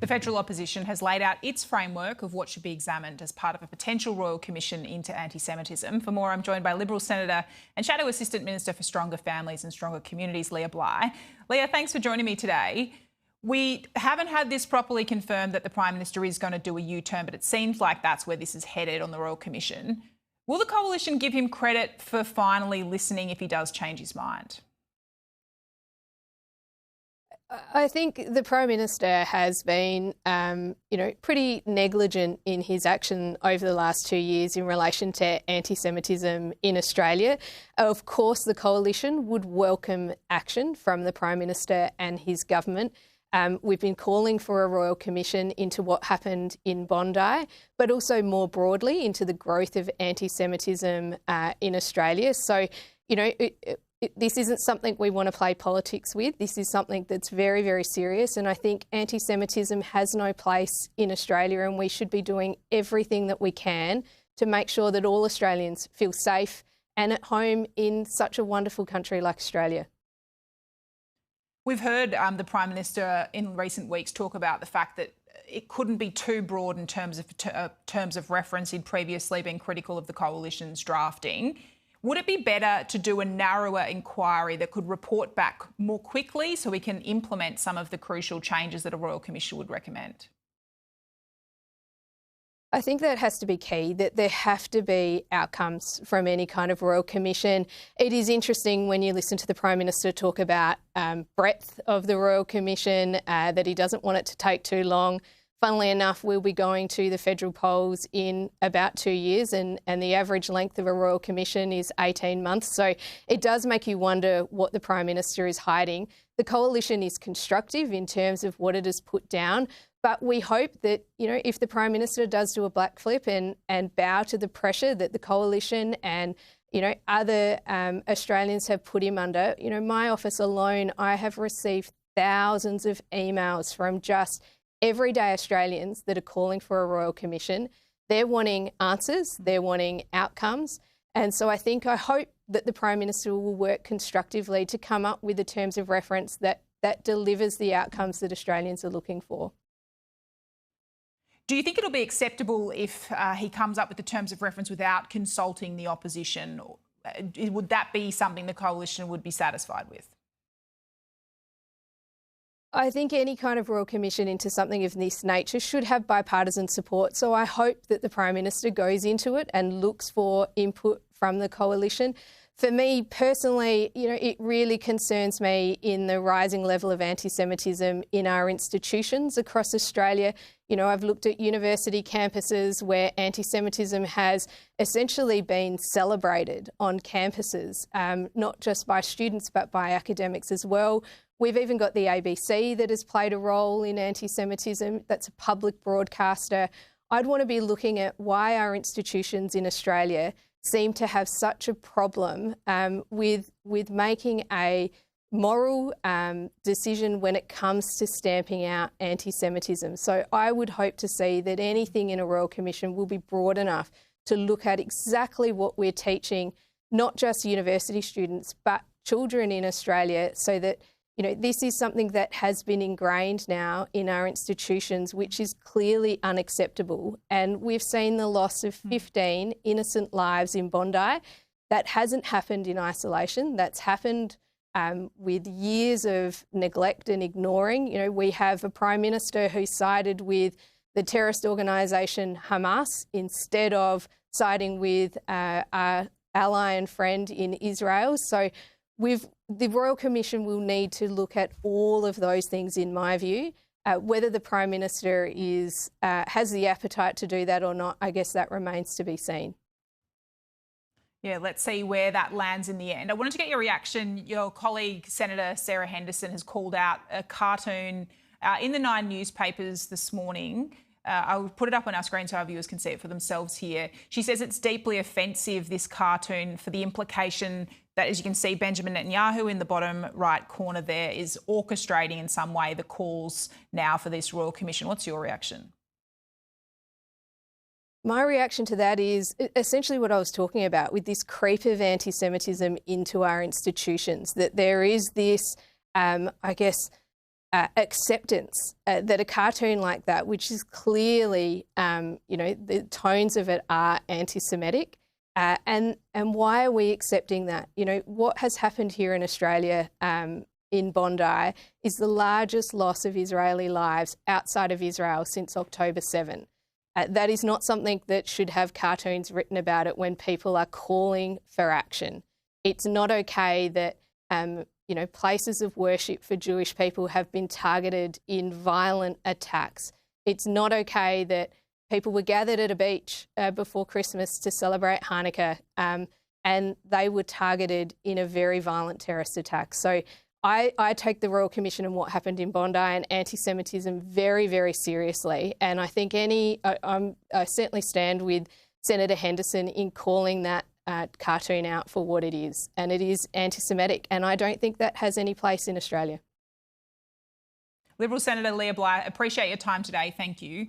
The federal opposition has laid out its framework of what should be examined as part of a potential royal commission into anti-Semitism. For more, I'm joined by Liberal Senator and Shadow Assistant Minister for Stronger Families and Stronger Communities, Leah Blyth. Leah, thanks for joining me today. We haven't had this properly confirmed that the Prime Minister is going to do a U-turn, but it seems like that's where this is headed on the Royal Commission. Will the Coalition give him credit for finally listening if he does change his mind? I think the Prime Minister has been, pretty negligent in his action over the last 2 years in relation to anti-Semitism in Australia. Of course, the Coalition would welcome action from the Prime Minister and his government. We've been calling for a Royal Commission into what happened in Bondi, but also more broadly into the growth of anti-Semitism in Australia. So, this isn't something we want to play politics with. This is something that's very, very serious. And I think anti-Semitism has no place in Australia, and we should be doing everything that we can to make sure that all Australians feel safe and at home in such a wonderful country like Australia. We've heard the Prime Minister in recent weeks talk about the fact that it couldn't be too broad in terms of reference. He'd previously been critical of the Coalition's drafting. Would it be better to do a narrower inquiry that could report back more quickly so we can implement some of the crucial changes that a Royal Commission would recommend? I think that has to be key, that there have to be outcomes from any kind of Royal Commission. It is interesting when you listen to the Prime Minister talk about breadth of the Royal Commission, that he doesn't want it to take too long. Funnily enough, we'll be going to the federal polls in about 2 years, and the average length of a Royal Commission is 18 months. So it does make you wonder what the Prime Minister is hiding. The Coalition is constructive in terms of what it has put down, but we hope that, if the Prime Minister does do a backflip and bow to the pressure that the Coalition and, other Australians have put him under, my office alone, I have received thousands of emails from just everyday Australians that are calling for a Royal Commission. They're wanting answers, they're wanting outcomes. And so I hope that the Prime Minister will work constructively to come up with the terms of reference that delivers the outcomes that Australians are looking for. Do you think it'll be acceptable if he comes up with the terms of reference without consulting the opposition? Would that be something the Coalition would be satisfied with? I think any kind of Royal Commission into something of this nature should have bipartisan support. So I hope that the Prime Minister goes into it and looks for input from the Coalition. For me personally, it really concerns me in the rising level of anti-Semitism in our institutions across Australia. I've looked at university campuses where anti-Semitism has essentially been celebrated on campuses, not just by students but by academics as well. We've even got the ABC that has played a role in anti-Semitism. That's a public broadcaster. I'd want to be looking at why our institutions in Australia seem to have such a problem with making a moral decision when it comes to stamping out anti-Semitism. So I would hope to see that anything in a Royal Commission will be broad enough to look at exactly what we're teaching, not just university students, but children in Australia, so that this is something that has been ingrained now in our institutions, which is clearly unacceptable. And we've seen the loss of 15 innocent lives in Bondi. That hasn't happened in isolation. That's happened with years of neglect and ignoring. We have a Prime Minister who sided with the terrorist organisation Hamas instead of siding with our ally and friend in Israel. So the Royal Commission will need to look at all of those things, in my view. Whether the Prime Minister has the appetite to do that or not, I guess that remains to be seen. Yeah, let's see where that lands in the end. I wanted to get your reaction. Your colleague, Senator Sarah Henderson, has called out a cartoon in the 9 newspapers this morning. I'll put it up on our screen so our viewers can see it for themselves here. She says it's deeply offensive, this cartoon, for the implication that, as you can see, Benjamin Netanyahu in the bottom right corner there is orchestrating in some way the calls now for this Royal Commission. What's your reaction? My reaction to that is essentially what I was talking about with this creep of anti-Semitism into our institutions, that there is this, acceptance that a cartoon like that, which is clearly, the tones of it are anti-Semitic, and why are we accepting that? What has happened here in Australia in Bondi is the largest loss of Israeli lives outside of Israel since October 7. That is not something that should have cartoons written about it when people are calling for action. It's not okay that places of worship for Jewish people have been targeted in violent attacks. It's not okay that people were gathered at a beach before Christmas to celebrate Hanukkah, and they were targeted in a very violent terrorist attack. So I take the Royal Commission and what happened in Bondi and anti-Semitism very, very seriously. And I think I certainly stand with Senator Henderson in calling that cartoon out for what it is. And it is anti-Semitic. And I don't think that has any place in Australia. Liberal Senator Leah Blyth, appreciate your time today. Thank you.